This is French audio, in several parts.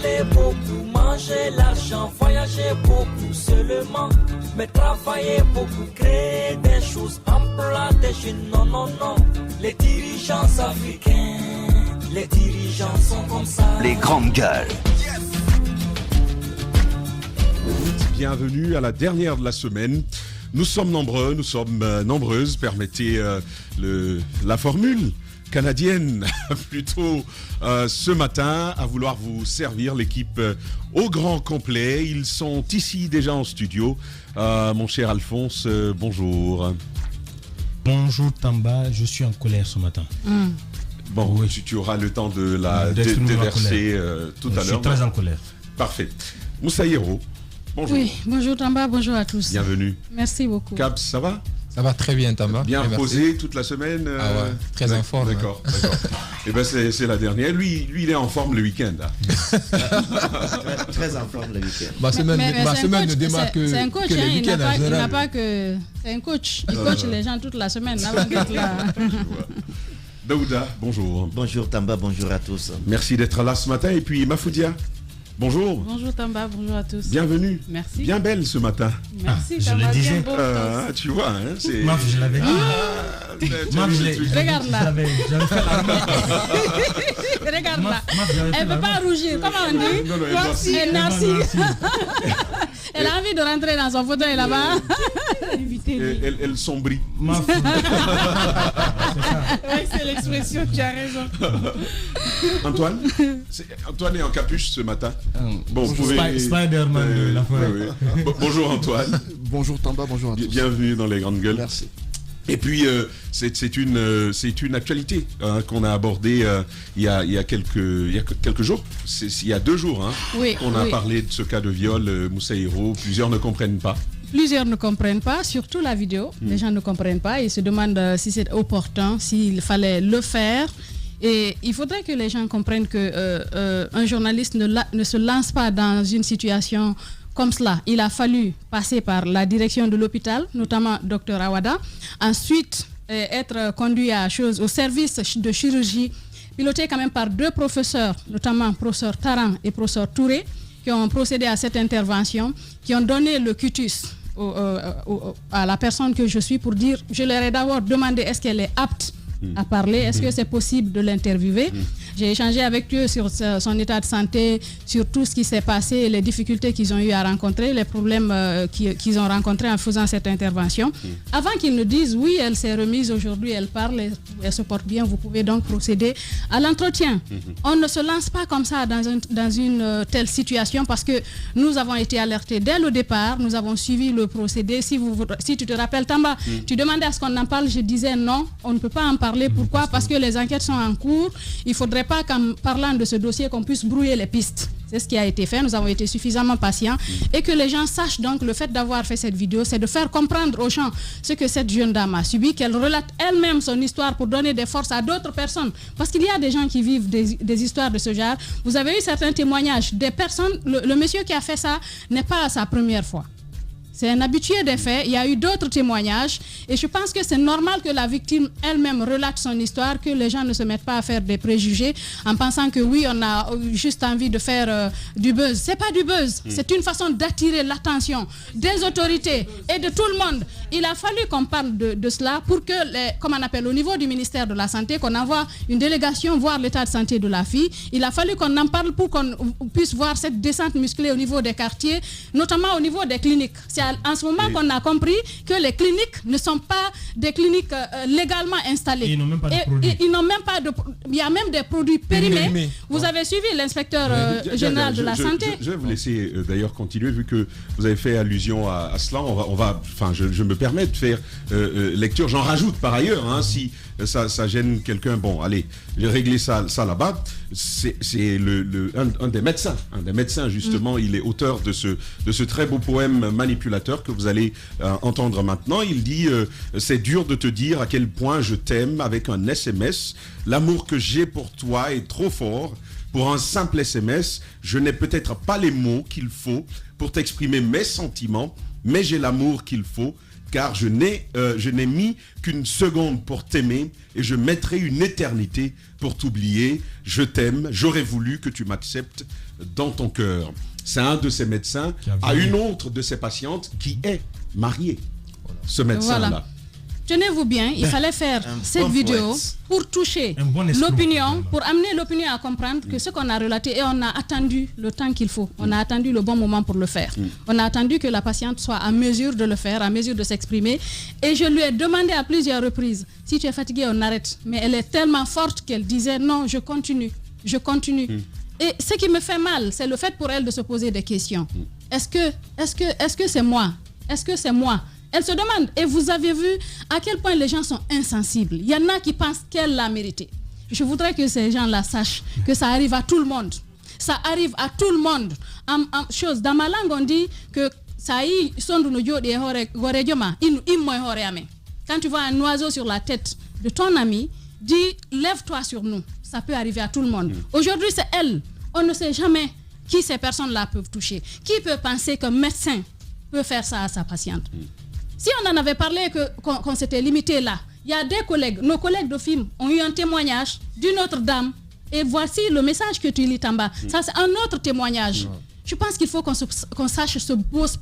parler beaucoup, manger l'argent, voyager beaucoup seulement, mais travailler beaucoup, créer des choses, emploi des jeunes, non, non, non. Les dirigeants africains, les dirigeants sont comme ça. Les grandes gueules. Bienvenue à la dernière de la semaine. Nous sommes nombreux, nous sommes nombreuses. Permettez la formule canadienne plutôt ce matin à vouloir vous servir l'équipe au grand complet. Ils sont ici déjà en studio. Mon cher Alphonse, bonjour. Bonjour Tamba, je suis en colère ce matin. Bon, oui. tu auras le temps de la déverser tout à l'heure. Je suis très en colère. Parfait. Moussa Hiro, bonjour. Oui, bonjour Tamba, bonjour à tous. Bienvenue. Merci beaucoup. Cabs, ça va? Ça va très bien, Tamba. Bien reposé toute la semaine. Ah ouais, très en forme. D'accord, d'accord. Et ben c'est la dernière. Lui, il est en forme le week-end. Très en forme le week-end. Ma semaine ne démarre que c'est un coach, que les week-ends en général. Il n'a pas que... C'est un coach. Il coach les gens toute la semaine avant d'être là. Daouda, bonjour. Bonjour Tamba, bonjour à tous. Merci d'être là ce matin. Et puis Mafoudia, bonjour. Bonjour Tamba, bonjour à tous. Bienvenue. Merci. Bien belle ce matin. Merci je Tamba, le disais. bien beau. Tu vois, hein, c'est... Maf, je l'avais dit. Regarde là. J'avais fait la remarque. Regarde là. Elle ne Elle peut pas rougir. Comment on dit? Non, Elle merci. Elle a envie de rentrer dans son fauteuil là-bas. Elle sombrit. Maf. Oui, c'est l'expression, tu as raison. Antoine Antoine est en capuche ce matin. Bon, vous pouvez... Spider-Man de la forêt. Oui. Bonjour Antoine. Bonjour Tamba, bonjour à tous. Bienvenue dans les grandes gueules. Merci. Et puis c'est une actualité qu'on a abordée il y a quelques jours. Il y a 2 jours Oui, qu'on a oui. parlé de ce cas de viol, Moussa Hiro. Plusieurs ne comprennent pas. Plusieurs ne comprennent pas, surtout la vidéo. Les gens ne comprennent pas. Ils se demandent si c'est opportun, s'il fallait le faire. Et il faudrait que les gens comprennent qu'un journaliste ne se lance pas dans une situation comme cela. Il a fallu passer par la direction de l'hôpital, notamment Dr Awada. Ensuite, être conduit au service de chirurgie, piloté quand même par 2 professeurs, notamment professeur Taran et professeur Touré, qui ont procédé à cette intervention, qui ont donné le cutus à la personne que je suis pour dire, je leur ai d'abord demandé est-ce qu'elle est apte à parler, est-ce que c'est possible de l'interviewer. J'ai échangé avec eux sur son état de santé, sur tout ce qui s'est passé, les difficultés qu'ils ont eu à rencontrer, les problèmes qu'ils ont rencontrés en faisant cette intervention. Avant qu'ils ne disent oui, elle s'est remise aujourd'hui, elle parle, elle se porte bien, vous pouvez donc procéder à l'entretien. On ne se lance pas comme ça dans une telle situation parce que nous avons été alertés dès le départ, nous avons suivi le procédé. Si tu te rappelles, Tamba, tu demandais à ce qu'on en parle, je disais non, on ne peut pas en parler. Pourquoi? Parce que les enquêtes sont en cours. Il ne faudrait pas qu'en parlant de ce dossier, qu'on puisse brouiller les pistes. C'est ce qui a été fait. Nous avons été suffisamment patients. Et que les gens sachent donc le fait d'avoir fait cette vidéo, c'est de faire comprendre aux gens ce que cette jeune dame a subi, qu'elle relate elle-même son histoire pour donner des forces à d'autres personnes. Parce qu'il y a des gens qui vivent des histoires de ce genre. Vous avez eu certains témoignages des personnes. Le monsieur qui a fait ça n'est pas sa première fois. C'est un habitué des faits. Il y a eu d'autres témoignages. Et je pense que c'est normal que la victime elle-même relate son histoire, que les gens ne se mettent pas à faire des préjugés en pensant que oui, on a juste envie de faire du buzz. C'est pas du buzz. C'est une façon d'attirer l'attention des autorités et de tout le monde. Il a fallu qu'on parle de cela pour que, comme on appelle au niveau du ministère de la Santé, qu'on envoie une délégation voir l'état de santé de la fille. Il a fallu qu'on en parle pour qu'on puisse voir cette descente musclée au niveau des quartiers, notamment au niveau des cliniques. C'est en ce moment qu'on a compris que les cliniques ne sont pas des cliniques légalement installées. Ils n'ont même pas de produits. Ils n'ont même pas de... Il y a même des produits périmés. Vous avez suivi l'inspecteur général de la santé. Je vais vous laisser d'ailleurs continuer, vu que vous avez fait allusion à cela. Je me permets de faire lecture. J'en rajoute par ailleurs, si ça gêne quelqu'un. Bon, allez, j'ai réglé ça là-bas. C'est un des médecins justement. Il est auteur de ce très beau poème manipulateur que vous allez entendre maintenant. Il dit c'est dur de te dire à quel point je t'aime avec un SMS. L'amour que j'ai pour toi est trop fort. Pour un simple SMS, je n'ai peut-être pas les mots qu'il faut pour t'exprimer mes sentiments, mais j'ai l'amour qu'il faut. car je n'ai mis qu'une seconde pour t'aimer et je mettrai une éternité pour t'oublier. Je t'aime, j'aurais voulu que tu m'acceptes dans ton cœur. C'est un de ces médecins à une autre de ses patientes qui est mariée. Ce médecin-là. Voilà. Tenez-vous bien, il fallait faire cette vidéo pour toucher l'opinion, pour amener l'opinion à comprendre que ce qu'on a relaté, et on a attendu le temps qu'il faut, on a attendu le bon moment pour le faire. On a attendu que la patiente soit à mesure de le faire, à mesure de s'exprimer. Et je lui ai demandé à plusieurs reprises, si tu es fatiguée, on arrête. Mais elle est tellement forte qu'elle disait, non, je continue, je continue. Et ce qui me fait mal, c'est le fait pour elle de se poser des questions. Est-ce que c'est moi? Est-ce que c'est moi? Elle se demande, et vous avez vu à quel point les gens sont insensibles. Il y en a qui pensent qu'elle l'a mérité. Je voudrais que ces gens-là sachent que ça arrive à tout le monde. Ça arrive à tout le monde. Dans ma langue, on dit que quand tu vois un oiseau sur la tête de ton ami, dis lève-toi sur nous. Ça peut arriver à tout le monde. Aujourd'hui, c'est elle. On ne sait jamais qui ces personnes-là peuvent toucher. Qui peut penser qu'un médecin peut faire ça à sa patiente? Si on en avait parlé qu'on s'était limité là, il y a des collègues, nos collègues de film ont eu un témoignage d'une autre dame. Et voici le message que tu lis en bas. Ça, c'est un autre témoignage. Je pense qu'il faut qu'on sache se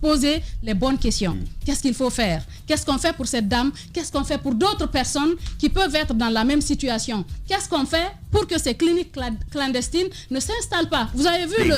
poser les bonnes questions. Qu'est-ce qu'il faut faire? Qu'est-ce qu'on fait pour cette dame? Qu'est-ce qu'on fait pour d'autres personnes qui peuvent être dans la même situation? Qu'est-ce qu'on fait pour que ces cliniques clandestines ne s'installent pas? Vous avez vu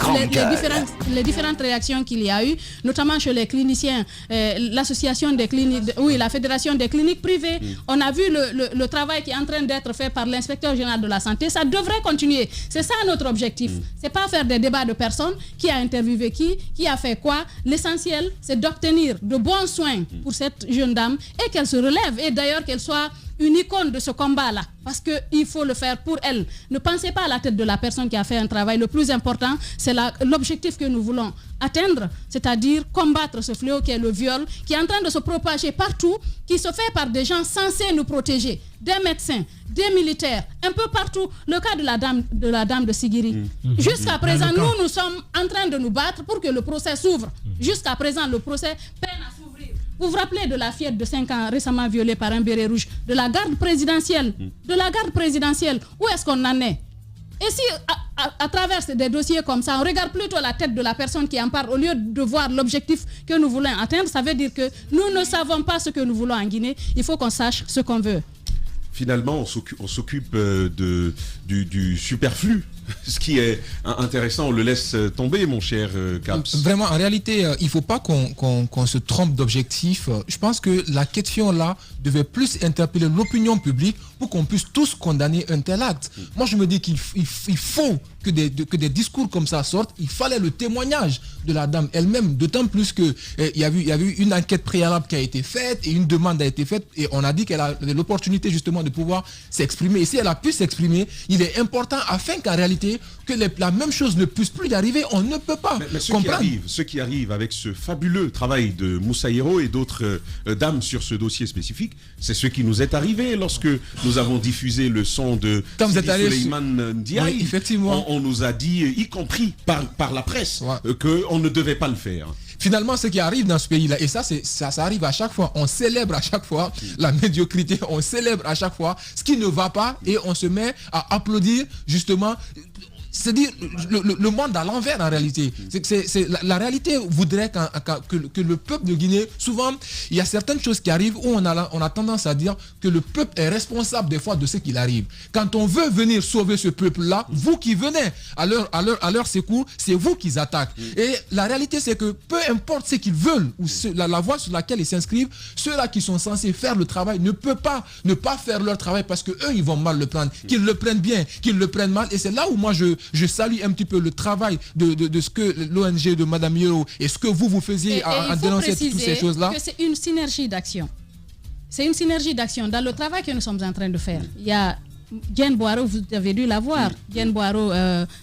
les différentes réactions qu'il y a eu, notamment chez les cliniciens, l'association des cliniques, la fédération des cliniques privées. On a vu le travail qui est en train d'être fait par l'inspecteur général de la santé. Ça devrait continuer. C'est ça notre objectif. C'est pas faire des débats de personnes qui a interviewé qui a fait quoi. L'essentiel, c'est d'obtenir de bons soins pour cette jeune dame et qu'elle se relève. Et d'ailleurs, qu'elle soit une icône de ce combat-là. Parce qu'il faut le faire pour elle. Ne pensez pas à la tête de la personne qui a fait un travail. Le plus important, c'est l'objectif que nous voulons atteindre, c'est-à-dire combattre ce fléau qui est le viol, qui est en train de se propager partout, qui se fait par des gens censés nous protéger, des médecins, des militaires, un peu partout. Le cas de la dame de Sigiri. Jusqu'à présent, nous sommes en train de nous battre pour que le procès s'ouvre. Jusqu'à présent, le procès peine à s'ouvrir. Vous vous rappelez de la fillette de 5 ans récemment violée par un béret rouge, de la garde présidentielle, où est-ce qu'on en est? Et si à travers des dossiers comme ça, on regarde plutôt la tête de la personne qui en parle au lieu de voir l'objectif que nous voulons atteindre, ça veut dire que nous ne savons pas ce que nous voulons en Guinée. Il faut qu'on sache ce qu'on veut. Finalement, on s'occupe du superflu. Ce qui est intéressant, on le laisse tomber, mon cher Caps. Vraiment, en réalité, il ne faut pas qu'on se trompe d'objectif. Je pense que la question là devait plus interpeller l'opinion publique pour qu'on puisse tous condamner un tel acte. Moi, je me dis qu'il faut que des discours comme ça sortent. Il fallait le témoignage de la dame elle-même, d'autant plus qu'il y a eu une enquête préalable qui a été faite et une demande a été faite et on a dit qu'elle a l'opportunité justement de pouvoir s'exprimer. Et si elle a pu s'exprimer, il est important afin qu'en réalité que la même chose ne puisse plus y arriver, on ne peut pas comprendre. Ce qui arrive avec ce fabuleux travail de Moussaïro et d'autres dames sur ce dossier spécifique, c'est ce qui nous est arrivé lorsque nous avons diffusé le son de Souleymane Ndiaye. Oui, effectivement. On nous a dit, y compris par la presse, qu'on ne devait pas le faire. Finalement, ce qui arrive dans ce pays-là, et ça arrive à chaque fois, on célèbre à chaque fois la médiocrité, on célèbre à chaque fois ce qui ne va pas et on se met à applaudir justement. C'est-à-dire le monde à l'envers en réalité. La réalité voudrait que le peuple de Guinée, souvent, il y a certaines choses qui arrivent où on a tendance à dire que le peuple est responsable des fois de ce qu'il arrive. Quand on veut venir sauver ce peuple-là, vous qui venez à leur secours, c'est vous qui attaquent. Et la réalité, c'est que peu importe ce qu'ils veulent ou la voie sur laquelle ils s'inscrivent, ceux-là qui sont censés faire le travail ne peuvent pas ne pas faire leur travail parce qu'eux, ils vont mal le prendre. Qu'ils le prennent bien, qu'ils le prennent mal. Et c'est là où moi, je salue un petit peu le travail de ce que l'ONG de Madame Yoro et ce que vous faisiez à dénoncer toutes ces choses-là. Que c'est une synergie d'action. C'est une synergie d'action dans le travail que nous sommes en train de faire. Il y a Diane Boiro, vous avez dû la voir. Diane Boiro,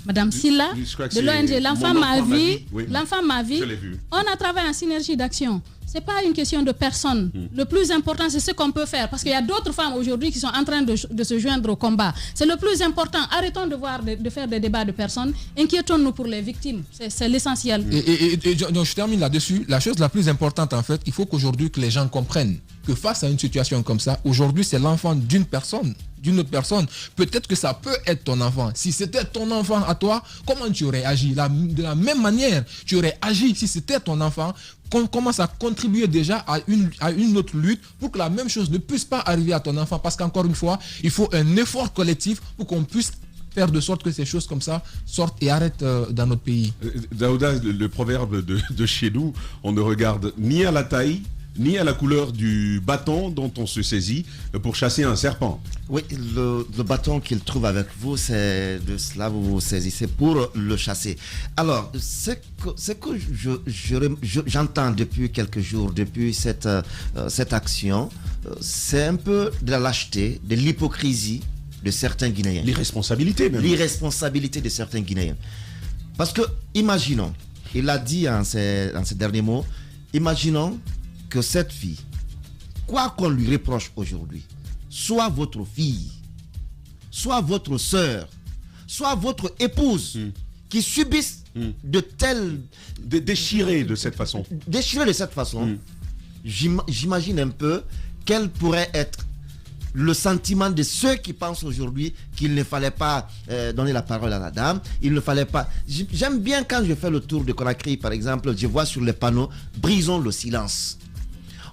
Madame Silla, de l'ONG L'Enfant Ma Vie. Oui. L'Enfant Ma Vie. Je l'ai vu. On a travaillé en synergie d'action. c'est pas une question de personne. Le plus important, c'est ce qu'on peut faire. Parce qu'il y a d'autres femmes aujourd'hui qui sont en train de se joindre au combat. C'est le plus important. Arrêtons de faire des débats de personnes. Inquiétons-nous pour les victimes. C'est l'essentiel. Et donc, je termine là-dessus. La chose la plus importante, en fait, il faut qu'aujourd'hui que les gens comprennent que face à une situation comme ça, aujourd'hui, c'est l'enfant d'une personne, d'une autre personne. Peut-être que ça peut être ton enfant. Si c'était ton enfant à toi, comment tu aurais agi? De la même manière, tu aurais agi si c'était ton enfant. Qu'on commence à contribuer déjà à une autre lutte pour que la même chose ne puisse pas arriver à ton enfant. Parce qu'encore une fois, il faut un effort collectif pour qu'on puisse faire de sorte que ces choses comme ça sortent et arrêtent dans notre pays. Daouda, le proverbe de chez nous, on ne regarde ni à la taille, ni à la couleur du bâton dont on se saisit pour chasser un serpent. Oui, le bâton qu'il trouve avec vous, c'est de cela vous vous saisissez pour le chasser. Alors, ce que j'entends depuis quelques jours, depuis cette action, c'est un peu de la lâcheté, de l'hypocrisie de certains Guinéens. L'irresponsabilité même. L'irresponsabilité de certains Guinéens. Parce que, imaginons, il a dit en ces derniers mots, imaginons que cette fille, quoi qu'on lui reproche aujourd'hui, soit votre fille, soit votre sœur, soit votre épouse, qui subissent de telles... Déchirées de cette façon. Déchirées de cette façon, j'imagine un peu quel pourrait être le sentiment de ceux qui pensent aujourd'hui qu'il ne fallait pas donner la parole à la dame, il ne fallait pas... J'aime bien quand je fais le tour de Conakry, par exemple, je vois sur les panneaux « Brisons le silence ».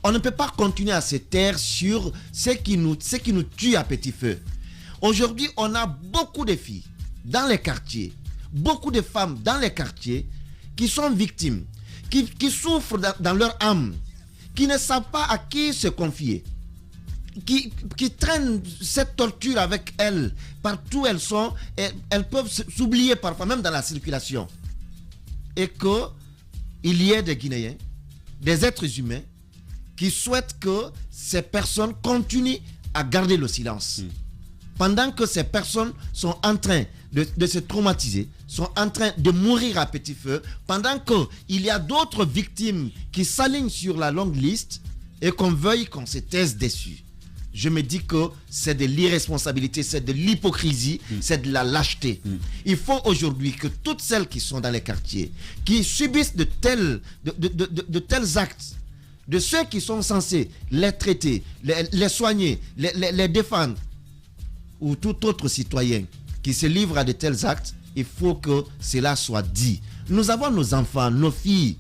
On ne peut pas continuer à se taire sur ce qui nous tue à petit feu. Aujourd'hui, on a beaucoup de filles dans les quartiers, beaucoup de femmes dans les quartiers qui sont victimes, qui souffrent dans leur âme, qui ne savent pas à qui se confier, qui traînent cette torture avec elles partout où elles sont, et elles peuvent s'oublier parfois même dans la circulation. Et qu'il y ait des Guinéens, des êtres humains, qui souhaitent que ces personnes continuent à garder le silence. Pendant que ces personnes sont en train de se traumatiser, sont en train de mourir à petit feu, pendant qu'il y a d'autres victimes qui s'alignent sur la longue liste et qu'on veuille qu'on se taise dessus. Je me dis que c'est de l'irresponsabilité, c'est de l'hypocrisie, c'est de la lâcheté. Il faut aujourd'hui que toutes celles qui sont dans les quartiers, qui subissent de tels actes, de ceux qui sont censés les traiter, les soigner, les défendre, ou tout autre citoyen qui se livre à de tels actes, il faut que cela soit dit. Nous avons nos enfants, nos filles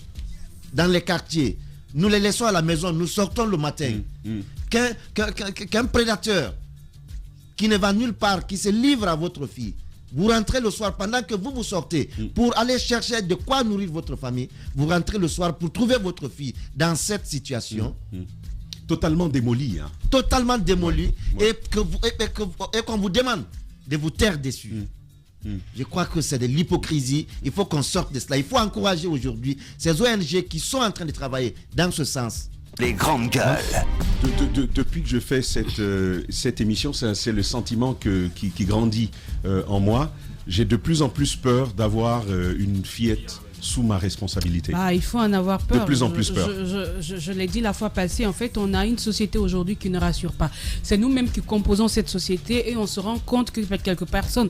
dans les quartiers. Nous les laissons à la maison, nous sortons le matin. Qu'un prédateur qui ne va nulle part, qui se livre à votre fille, vous rentrez le soir pendant que vous sortez pour aller chercher de quoi nourrir votre famille. Vous rentrez le soir pour trouver votre fille dans cette situation. Totalement démolie. Hein. Totalement démolie. Et qu'on vous demande de vous taire dessus. Je crois que c'est de l'hypocrisie. Il faut qu'on sorte de cela. Il faut encourager aujourd'hui ces ONG qui sont en train de travailler dans ce sens. Les grandes gueules. Depuis que je fais cette émission, c'est le sentiment qui grandit en moi. J'ai de plus en plus peur d'avoir une fillette sous ma responsabilité. Il faut en avoir peur. De plus en plus peur. Je l'ai dit la fois passée, en fait, on a une société aujourd'hui qui ne rassure pas. C'est nous-mêmes qui composons cette société et on se rend compte que quelques personnes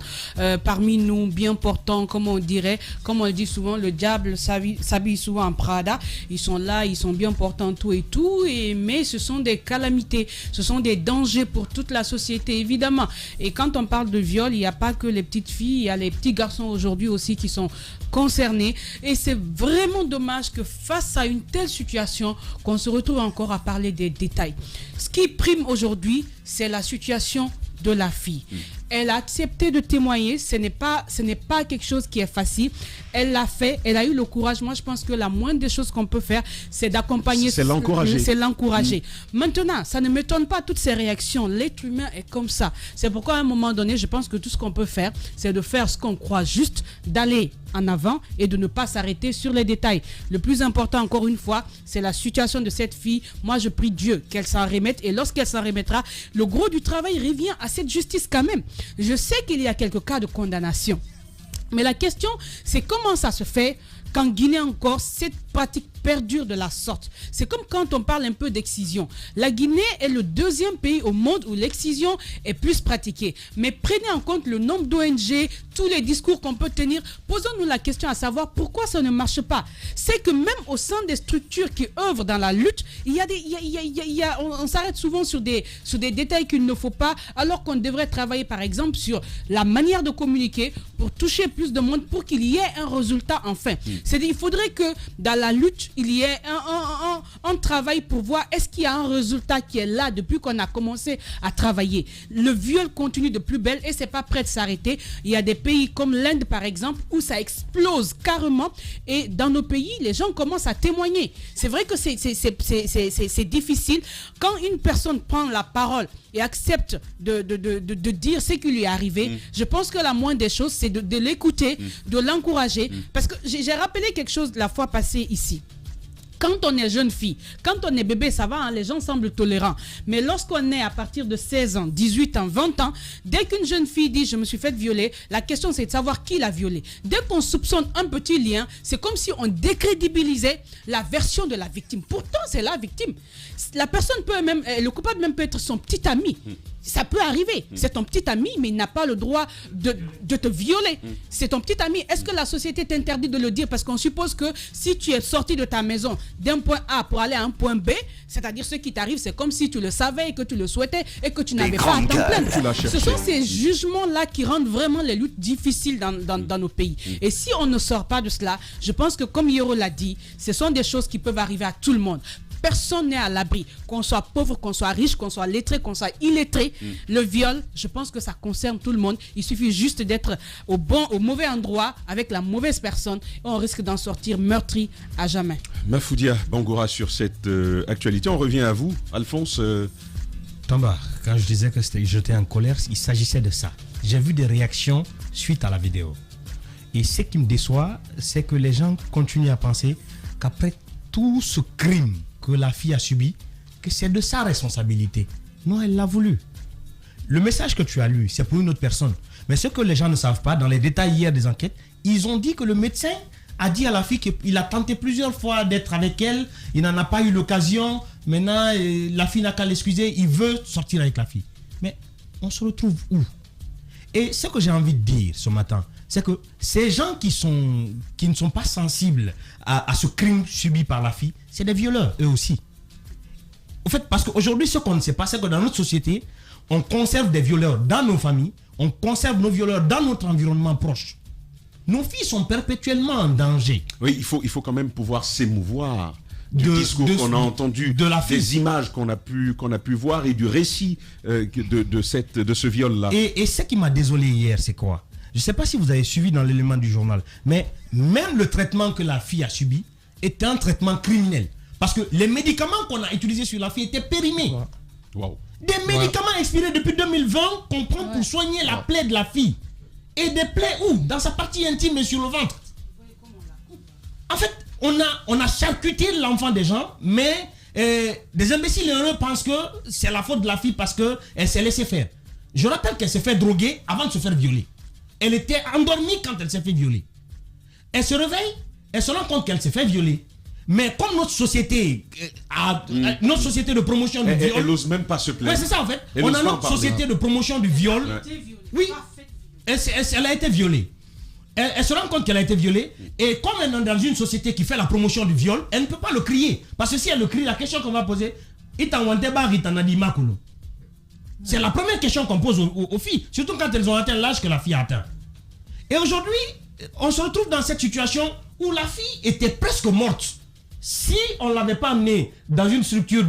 parmi nous, bien portants, comme on le dit souvent, le diable s'habille souvent en Prada. Ils sont là, ils sont bien portants, tout et tout, mais ce sont des calamités, ce sont des dangers pour toute la société, évidemment. Et quand on parle de viol, il n'y a pas que les petites filles, il y a les petits garçons aujourd'hui aussi qui sont concernés. Et c'est vraiment dommage que face à une telle situation, qu'on se retrouve encore à parler des détails. Ce qui prime aujourd'hui, c'est la situation de la fille. Elle a accepté de témoigner, ce n'est pas quelque chose qui est facile. Elle l'a fait, elle a eu le courage. Moi, je pense que la moindre des choses qu'on peut faire, c'est d'accompagner. C'est l'encourager. C'est l'encourager. Maintenant, ça ne m'étonne pas toutes ces réactions. L'être humain est comme ça. C'est pourquoi à un moment donné, je pense que tout ce qu'on peut faire, c'est de faire ce qu'on croit juste, d'aller en avant et de ne pas s'arrêter sur les détails. Le plus important, encore une fois, c'est la situation de cette fille. Moi, je prie Dieu qu'elle s'en remette et lorsqu'elle s'en remettra, le gros du travail revient à cette justice quand même. Je sais qu'il y a quelques cas de condamnation. Mais la question, c'est comment ça se fait qu'en Guinée encore, cette pratique perdure de la sorte. C'est comme quand on parle un peu d'excision. La Guinée est le 2e pays au monde où l'excision est plus pratiquée. Mais prenez en compte le nombre d'ONG, tous les discours qu'on peut tenir. Posons-nous la question à savoir pourquoi ça ne marche pas. C'est que même au sein des structures qui œuvrent dans la lutte, on s'arrête souvent sur des détails qu'il ne faut pas, alors qu'on devrait travailler par exemple sur la manière de communiquer pour toucher plus de monde, pour qu'il y ait un résultat enfin. C'est-à-dire, il faudrait que dans la lutte, il y ait un travail pour voir est-ce qu'il y a un résultat qui est là depuis qu'on a commencé à travailler. Le viol continue de plus belle et c'est pas prêt de s'arrêter. Il y a des pays comme l'Inde par exemple où ça explose carrément, et dans nos pays, les gens commencent à témoigner. C'est vrai que c'est difficile quand une personne prend la parole et accepte de dire ce qui lui est arrivé. Je pense que la moindre des choses, c'est de l'écouter, de l'encourager. Parce que j'ai rappelé quelque chose la fois passée ici. Quand on est jeune fille, quand on est bébé, ça va, hein, les gens semblent tolérants. Mais lorsqu'on est à partir de 16 ans, 18 ans, 20 ans, dès qu'une jeune fille dit « je me suis faite violer », la question c'est de savoir qui l'a violée. Dès qu'on soupçonne un petit lien, c'est comme si on décrédibilisait la version de la victime. Pourtant, c'est la victime. La personne peut même, le coupable même peut être son petit ami. Ça peut arriver. C'est ton petit ami, mais il n'a pas le droit de te violer. C'est ton petit ami. Est-ce que la société t'interdit de le dire? Parce qu'on suppose que si tu es sorti de ta maison d'un point A pour aller à un point B, c'est-à-dire ce qui t'arrive, c'est comme si tu le savais et que tu le souhaitais et que tu n'avais pas à t'en plaindre. Ce sont ces jugements-là qui rendent vraiment les luttes difficiles dans nos pays. Et si on ne sort pas de cela, je pense que comme Yoro l'a dit, ce sont des choses qui peuvent arriver à tout le monde. Personne n'est à l'abri, qu'on soit pauvre, qu'on soit riche, qu'on soit lettré, qu'on soit illettré. Le viol, je pense que ça concerne tout le monde. Il suffit juste d'être au mauvais endroit avec la mauvaise personne et on risque d'en sortir meurtri à jamais. Mafoudia Bangoura sur cette actualité. On revient à vous, Alphonse. Tamba, quand je disais que j'étais en colère, il s'agissait de ça. J'ai vu des réactions suite à la vidéo. Et ce qui me déçoit, c'est que les gens continuent à penser qu'après tout ce crime que la fille a subi, que c'est de sa responsabilité. Non, elle l'a voulu. Le message que tu as lu, c'est pour une autre personne. Mais ce que les gens ne savent pas, dans les détails hier des enquêtes, ils ont dit que le médecin a dit à la fille qu'il a tenté plusieurs fois d'être avec elle, il n'en a pas eu l'occasion, maintenant la fille n'a qu'à l'excuser, il veut sortir avec la fille. Mais on se retrouve où? Et ce que j'ai envie de dire ce matin, c'est que ces gens qui ne sont pas sensibles à ce crime subi par la fille, c'est des violeurs, eux aussi. En fait, parce qu'aujourd'hui, ce qu'on ne sait pas, c'est que dans notre société, on conserve des violeurs dans nos familles, on conserve nos violeurs dans notre environnement proche. Nos filles sont perpétuellement en danger. Oui, il faut quand même pouvoir s'émouvoir du discours qu'on a entendu, des images qu'on a pu voir et du récit de ce viol-là. Et ce qui m'a désolé hier, c'est quoi? Je ne sais pas si vous avez suivi dans l'élément du journal, mais même le traitement que la fille a subi était un traitement criminel. Parce que les médicaments qu'on a utilisés sur la fille étaient périmés. Wow. Des médicaments expirés depuis 2020 qu'on prend pour soigner la plaie de la fille. Et des plaies où? Dans sa partie intime et sur le ventre. En fait, on a charcuté l'enfant des gens, mais des imbéciles heureux pensent que c'est la faute de la fille parce qu'elle s'est laissée faire. Je rappelle qu'elle s'est fait droguer avant de se faire violer. Elle était endormie quand elle s'est fait violer. Elle se réveille, elle se rend compte qu'elle s'est fait violer. Mais comme notre société notre société de promotion du viol... Elle n'ose même pas se plaindre. Oui, c'est ça en fait. On a notre société de promotion du viol. Oui, elle a été violée. Elle se rend compte qu'elle a été violée. Et comme elle est dans une société qui fait la promotion du viol, elle ne peut pas le crier. Parce que si elle le crie, la question qu'on va poser, c'est la première question qu'on pose aux filles. Surtout quand elles ont atteint l'âge que la fille a atteint. Et aujourd'hui, on se retrouve dans cette situation où la fille était presque morte. Si on ne l'avait pas amenée dans une structure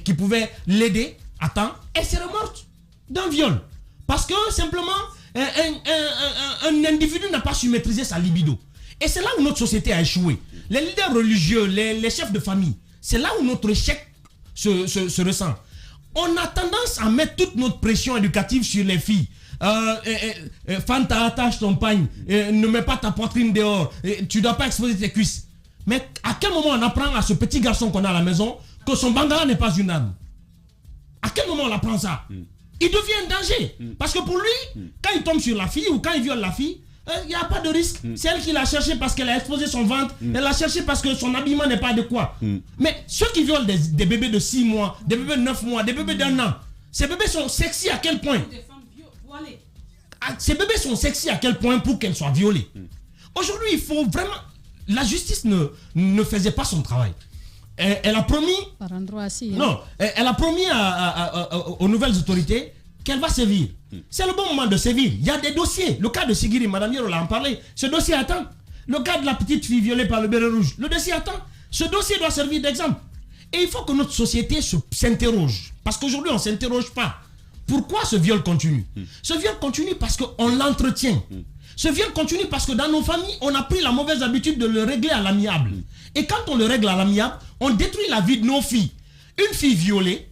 qui pouvait l'aider à temps, elle serait morte d'un viol. Parce que simplement, un individu n'a pas su maîtriser sa libido. Et c'est là où notre société a échoué. Les leaders religieux, les chefs de famille, c'est là où notre échec se ressent. On a tendance à mettre toute notre pression éducative sur les filles. Fanta, attache ton pagne, ne mets pas ta poitrine dehors, tu ne dois pas exposer tes cuisses. Mais à quel moment on apprend à ce petit garçon qu'on a à la maison que son bangala n'est pas une arme? À quel moment on apprend ça? Il devient un danger. Parce que pour lui, quand il tombe sur la fille ou quand il viole la fille, Il n'y a pas de risque. C'est elle qui l'a cherché parce qu'elle a exposé son ventre. Elle l'a cherché parce que son habillement n'est pas adéquat. Mais ceux qui violent des bébés de 6 mois, des bébés de 9 mois, des bébés d'1 an, ces bébés sont sexy à quel point? Ces bébés sont sexy à quel point pour qu'elles soient violées? Aujourd'hui, il faut vraiment... La justice ne faisait pas son travail. Elle a promis... Par endroit assis. Hein. Non, elle a promis aux nouvelles autorités qu'elle va sévir. C'est le bon moment de sévir. Il y a des dossiers. Le cas de Sigiri, Madame Yoro l'a en parlé. Ce dossier attend. Le cas de la petite fille violée par le béret rouge. Le dossier attend. Ce dossier doit servir d'exemple. Et il faut que notre société s'interroge. Parce qu'aujourd'hui, on ne s'interroge pas. Pourquoi ce viol continue? Ce viol continue parce qu'on l'entretient. Ce viol continue parce que dans nos familles, on a pris la mauvaise habitude de le régler à l'amiable. Et quand on le règle à l'amiable, on détruit la vie de nos filles. Une fille violée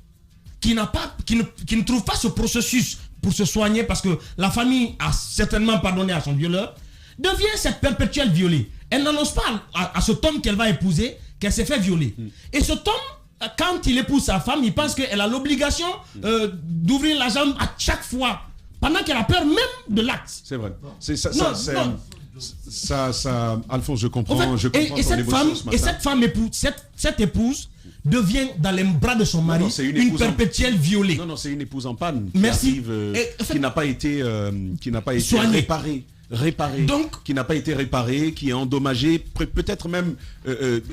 qui ne trouve pas ce processus pour se soigner parce que la famille a certainement pardonné à son violeur, devient cette perpétuelle violée. Elle n'annonce pas à cet homme qu'elle va épouser qu'elle s'est fait violer. Et cet homme, quand il épouse sa femme, il pense qu'elle a l'obligation d'ouvrir la jambe à chaque fois, pendant qu'elle a peur même de l'acte. C'est vrai. C'est ça, Alphonse, je comprends. En fait, et cette femme épouse, cette épouse devient dans les bras de son mari une perpétuelle violée. Non, c'est une épouse en panne. Merci. Qui n'a pas été réparée. Donc, qui n'a pas été réparée, qui est endommagée, peut-être même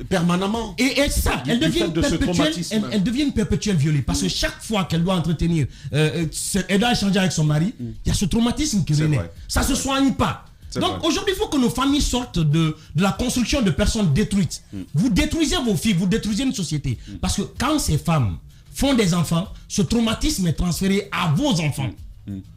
permanemment. Et c'est ça, elle devient une perpétuelle violée. Parce que chaque fois qu'elle doit entretenir, elle doit échanger avec son mari, il y a ce traumatisme qui renaît. Ça ne se soigne pas. Donc aujourd'hui, il faut que nos familles sortent de la construction de personnes détruites. Vous détruisez vos filles, vous détruisez une société. Parce que quand ces femmes font des enfants, ce traumatisme est transféré à vos enfants.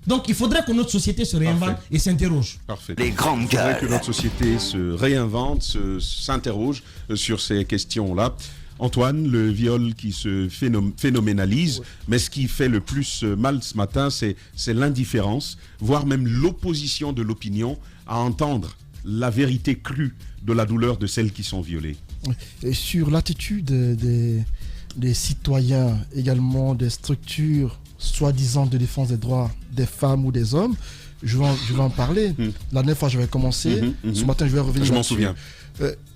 Donc il faudrait que notre société se réinvente et s'interroge. Parfait. Les grandes gueules. Il faudrait que notre société se réinvente, s'interroge sur ces questions-là. Antoine, le viol qui se phénoménalise, mais ce qui fait le plus mal ce matin, c'est l'indifférence, voire même l'opposition de l'opinion à entendre la vérité crue de la douleur de celles qui sont violées. Et sur l'attitude des citoyens, également des structures soi-disant de défense des droits des femmes ou des hommes, je vais en parler. La dernière fois, j'avais commencé. Ce matin, je vais revenir. Je m'en souviens.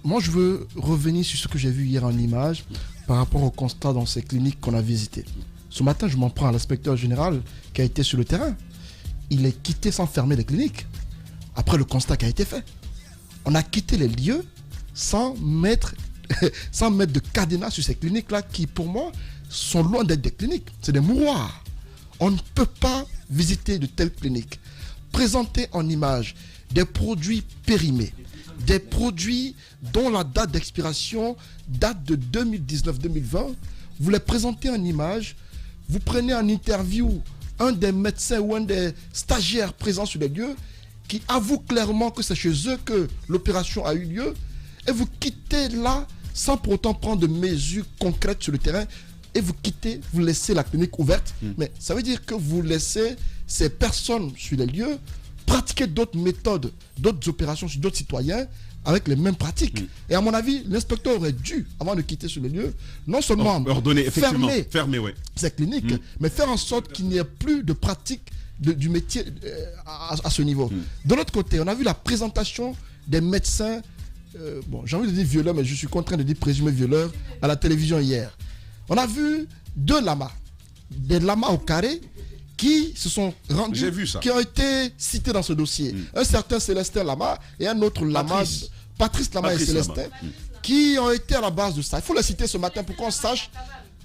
Moi, je veux revenir sur ce que j'ai vu hier en image par rapport au constat dans ces cliniques qu'on a visitées. Ce matin, je m'en prends à l'inspecteur général qui a été sur le terrain. Il est quitté sans fermer les cliniques après le constat qui a été fait. On a quitté les lieux sans mettre de cadenas sur ces cliniques-là qui, pour moi, sont loin d'être des cliniques. C'est des mouroirs. On ne peut pas visiter de telles cliniques. Présenter en image des produits périmés, des produits dont la date d'expiration date de 2019-2020, vous les présentez en image, vous prenez en interview un des médecins ou un des stagiaires présents sur les lieux qui avoue clairement que c'est chez eux que l'opération a eu lieu, et vous quittez là sans pour autant prendre de mesures concrètes sur le terrain, et vous quittez, vous laissez la clinique ouverte. Mais ça veut dire que vous laissez ces personnes sur les lieux pratiquer d'autres méthodes, d'autres opérations sur d'autres citoyens avec les mêmes pratiques. Et à mon avis, l'inspecteur aurait dû, avant de quitter sur les lieux, non seulement ordonner, fermer ces cliniques, mais faire en sorte qu'il n'y ait plus de pratique du métier à ce niveau. De l'autre côté, on a vu la présentation des médecins, j'ai envie de dire violeurs, mais je suis contraint de dire présumés violeurs, à la télévision hier. On a vu deux lamas, des lamas au carré, qui se sont rendus, qui ont été cités dans ce dossier. Un certain Célestin Lama et un autre Lama, Patrice Lama et Célestin, qui ont été à la base de ça. Il faut les citer ce matin pour qu'on sache,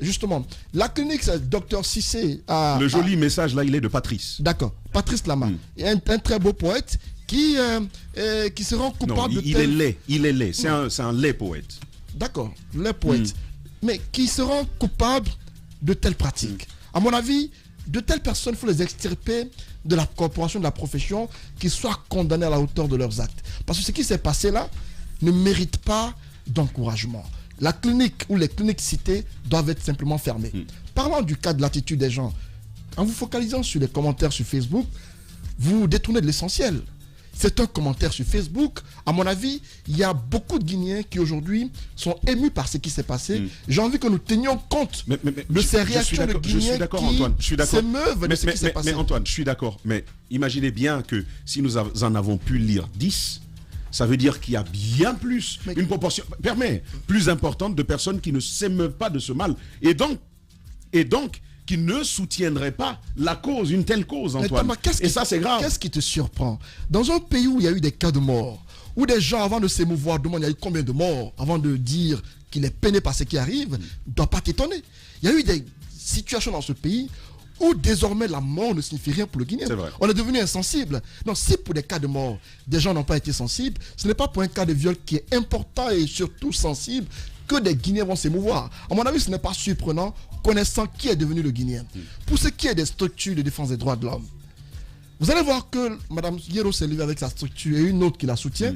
justement. La clinique, c'est Dr Cissé. Le joli message là, il est de Patrice. D'accord, Patrice Lama. Et un très beau poète qui se rend coupable de il est laid. C'est un laid poète. D'accord, laid poète. Mais qui se rend coupable de telles pratiques. À mon avis, de telles personnes, il faut les extirper de la corporation, de la profession, qu'ils soient condamnés à la hauteur de leurs actes. Parce que ce qui s'est passé là ne mérite pas d'encouragement. La clinique ou les cliniques citées doivent être simplement fermées. Parlant du cas de l'attitude des gens, en vous focalisant sur les commentaires sur Facebook, vous détournez de l'essentiel. c'est un commentaire sur Facebook. À mon avis, il y a beaucoup de Guinéens qui aujourd'hui sont émus par ce qui s'est passé. J'ai envie que nous tenions compte de ces réactions de Guinéens qui s'émeuvent de ce qui s'est passé. Mais Antoine, je suis d'accord. Mais imaginez bien que si nous en avons pu lire 10, ça veut dire qu'il y a bien plus, une proportion, plus importante de personnes qui ne s'émeuvent pas de ce mal. Et donc qui ne soutiendraient pas la cause, une telle cause, Antoine. Et ça, c'est grave. Qu'est-ce qui te surprend? Dans un pays où il y a eu des cas de mort, où des gens, avant de s'émouvoir, demandent il y a eu combien de morts, avant de dire qu'il est peiné par ce qui arrive, ne doit pas t'étonner. Il y a eu des situations dans ce pays où désormais la mort ne signifie rien pour le Guinéen. On est devenu insensible. Donc si pour des cas de mort, des gens n'ont pas été sensibles, ce n'est pas pour un cas de viol qui est important et surtout sensible que des Guinéens vont s'émouvoir. À mon avis, ce n'est pas surprenant, connaissant qui est devenu le Guinéen. Pour ce qui est des structures de défense des droits de l'homme, vous allez voir que Mme Guéro s'est levée avec sa structure et une autre qui la soutient.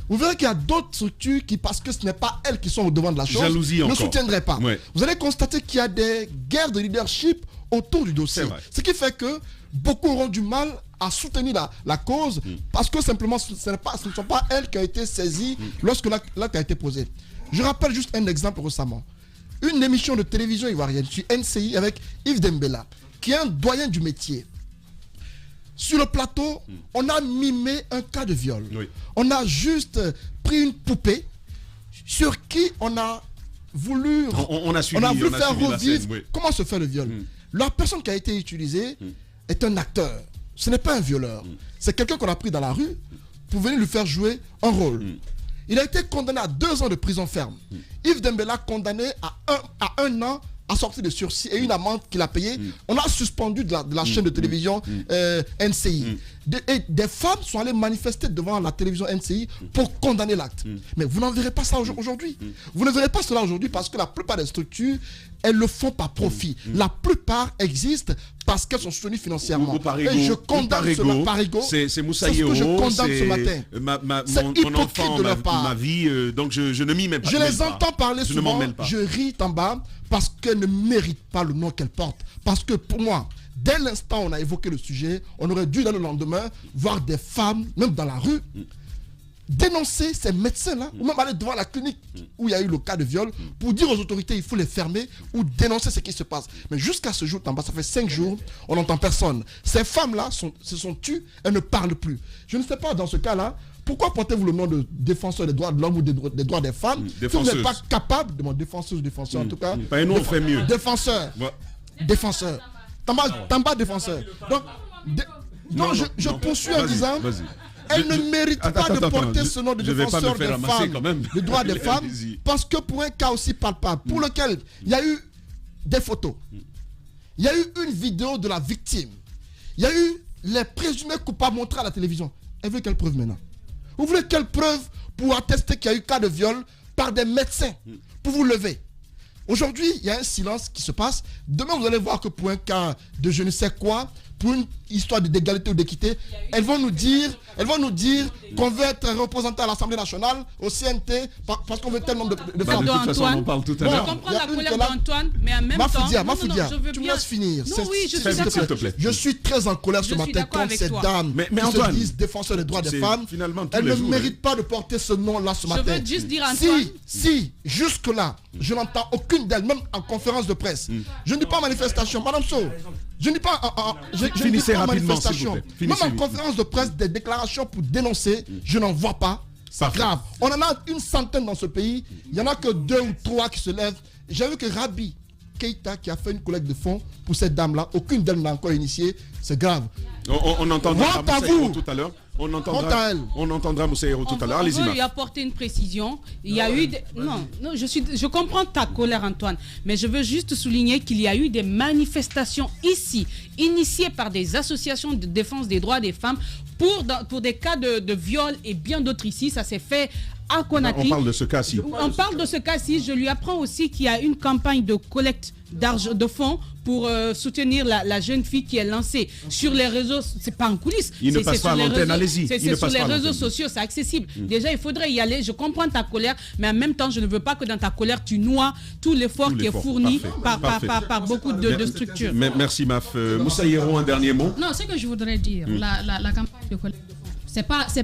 Vous verrez qu'il y a d'autres structures qui, parce que ce n'est pas elles qui sont au devant de la chose, ne soutiendraient pas. Vous allez constater qu'il y a des guerres de leadership autour du dossier. Ce qui fait que beaucoup auront du mal à soutenir la cause parce que simplement ce ne sont pas elles qui ont été saisies lorsque l'acte a été posé. Je rappelle juste un exemple récemment. Une émission de télévision ivoirienne sur NCI avec Yves Dembella, qui est un doyen du métier. Sur le plateau, on a mimé un cas de viol. On a juste pris une poupée sur qui on a voulu, faire revivre comment se fait le viol. La personne qui a été utilisée est un acteur. Ce n'est pas un violeur. C'est quelqu'un qu'on a pris dans la rue pour venir lui faire jouer un rôle. Il a été condamné à 2 ans de prison ferme. Yves Dembella condamné à 1 an à sortir de sursis et une amende qu'il a payée. On a suspendu de la chaîne de télévision NCI. Des femmes sont allées manifester devant la télévision NCI pour condamner l'acte. Mais vous n'en verrez pas ça aujourd'hui. Vous ne verrez pas cela aujourd'hui parce que la plupart des structures, elles le font par profit. La plupart existent parce qu'elles sont soutenues financièrement. Et je condamne ce Parigo. C'est Moussaïro. C'est ce que je condamne ce matin. Mon enfant, ma vie, donc je ne m'y mets pas. Je les entends parler souvent, je ris en bas parce qu'elles ne méritent pas le nom qu'elles portent. Parce que pour moi, dès l'instant où on a évoqué le sujet, on aurait dû, dans le lendemain, voir des femmes, même dans la rue, dénoncer ces médecins-là, ou même aller devant la clinique où il y a eu le cas de viol, pour dire aux autorités il faut les fermer, ou dénoncer ce qui se passe. Mais jusqu'à ce jour, ça fait 5 jours, on n'entend personne. Ces femmes-là se sont tues, elles ne parlent plus. Je ne sais pas, dans ce cas-là, pourquoi portez-vous le nom de défenseur des droits de l'homme ou des droits des femmes si vous n'êtes pas capable de mon défenseur en tout cas. Nous on fait mieux. Défenseur. Défenseur. Tamba défenseur. Donc, je poursuis en disant, elle ne mérite pas de porter ce nom de défenseur des femmes, le droit des femmes, parce que pour un cas aussi palpable, pour lequel il y a eu des photos, il y a eu une vidéo de la victime, il y a eu les présumés coupables montrés à la télévision. Elle veut quelle preuve maintenant? Vous voulez quelle preuve pour attester qu'il y a eu cas de viol par des médecins, pour vous lever? Aujourd'hui, il y a un silence qui se passe. Demain, vous allez voir que pour un cas de je ne sais quoi, pour une histoire d'égalité ou d'équité, elles vont nous dire qu'on veut être représenté à l'Assemblée nationale, au CNT, parce qu'on veut tel nombre de femmes. De toute façon, on en parle tout à l'heure. Je comprends la colère d'Antoine, mais en même temps... Mafoudia, tu me laisses finir. Non, oui, je suis d'accord. Je suis très en colère ce matin contre cette dame qui se disent défenseur des droits des femmes. Elle ne mérite pas de porter ce nom-là ce matin. Je veux juste dire, Antoine... Si, jusque-là, je n'entends aucune d'elles, même en conférence de presse. Je ne dis pas manifestation, Madame So. Je ne dis pas manifestation. Même en conférence de presse, des déclarations pour dénoncer, je n'en vois pas. C'est grave. On en a une centaine dans ce pays. Il n'y en a que 2 ou 3 qui se lèvent. J'ai vu que Rabi Keïta, qui a fait une collecte de fonds pour cette dame-là, aucune d'elles n'a encore initié. C'est grave. On entendra Moussaïro tout à l'heure. On entendra Moussaïro tout à l'heure. Allez-y. On veut y apporter une précision. Il y a eu je comprends ta colère, Antoine, mais je veux juste souligner qu'il y a eu des manifestations ici, initiées par des associations de défense des droits des femmes pour des cas de viol et bien d'autres ici. Ça s'est fait à Conakry. On parle de ce cas-ci. On parle de ce cas-ci. Je lui apprends aussi qu'il y a une campagne de collecte d'argent, de fonds pour soutenir la jeune fille qui est lancée sur les réseaux. C'est pas en coulisses. Il ne passe pas à l'antenne, allez-y. C'est sur les réseaux sociaux, c'est accessible. Déjà, il faudrait y aller. Je comprends ta colère, mais en même temps, je ne veux pas que dans ta colère, tu noies tout l'effort qui est fourni par beaucoup de structures. Merci, Maf. Moussaïro, un dernier mot. Non, ce que je voudrais dire, la campagne de collecte de fonds, c'est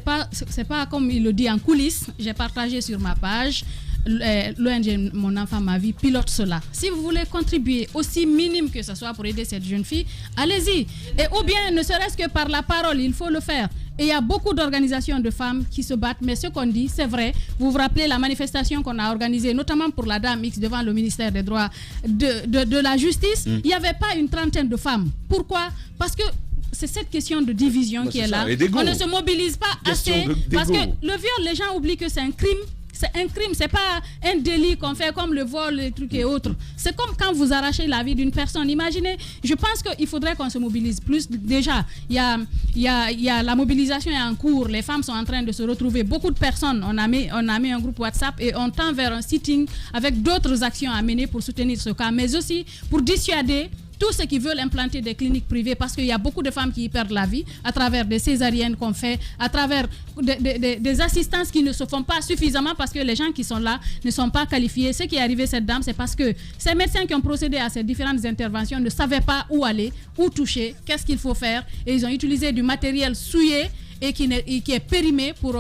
pas comme il le dit en coulisses. J'ai partagé sur ma page. L'ONG Mon Enfant Ma Vie pilote cela. Si vous voulez contribuer, aussi minime que ce soit, pour aider cette jeune fille, allez-y. Et ou bien, ne serait-ce que par la parole, il faut le faire. Et il y a beaucoup d'organisations de femmes qui se battent, mais ce qu'on dit, c'est vrai. Vous vous rappelez la manifestation qu'on a organisée, notamment pour la Dame X devant le ministère des Droits de la Justice. Il n'y avait pas une trentaine de femmes. Pourquoi? Parce que c'est cette question de division qui est là. On ne se mobilise pas assez. Parce que le viol, les gens oublient que c'est un crime. C'est un crime, c'est pas un délit qu'on fait comme le vol, les trucs et autres. C'est comme quand vous arrachez la vie d'une personne. Imaginez, je pense qu'il faudrait qu'on se mobilise plus. Déjà, il y a la mobilisation est en cours. Les femmes sont en train de se retrouver. Beaucoup de personnes, on a mis un groupe WhatsApp et on tend vers un sitting avec d'autres actions à mener pour soutenir ce cas, mais aussi pour dissuader tous ceux qui veulent implanter des cliniques privées, parce qu'il y a beaucoup de femmes qui y perdent la vie à travers des césariennes qu'on fait, à travers des assistances qui ne se font pas suffisamment parce que les gens qui sont là ne sont pas qualifiés. Ce qui est arrivé à cette dame, c'est parce que ces médecins qui ont procédé à ces différentes interventions ne savaient pas où aller, où toucher, qu'est-ce qu'il faut faire, et ils ont utilisé du matériel souillé et qui est périmé pour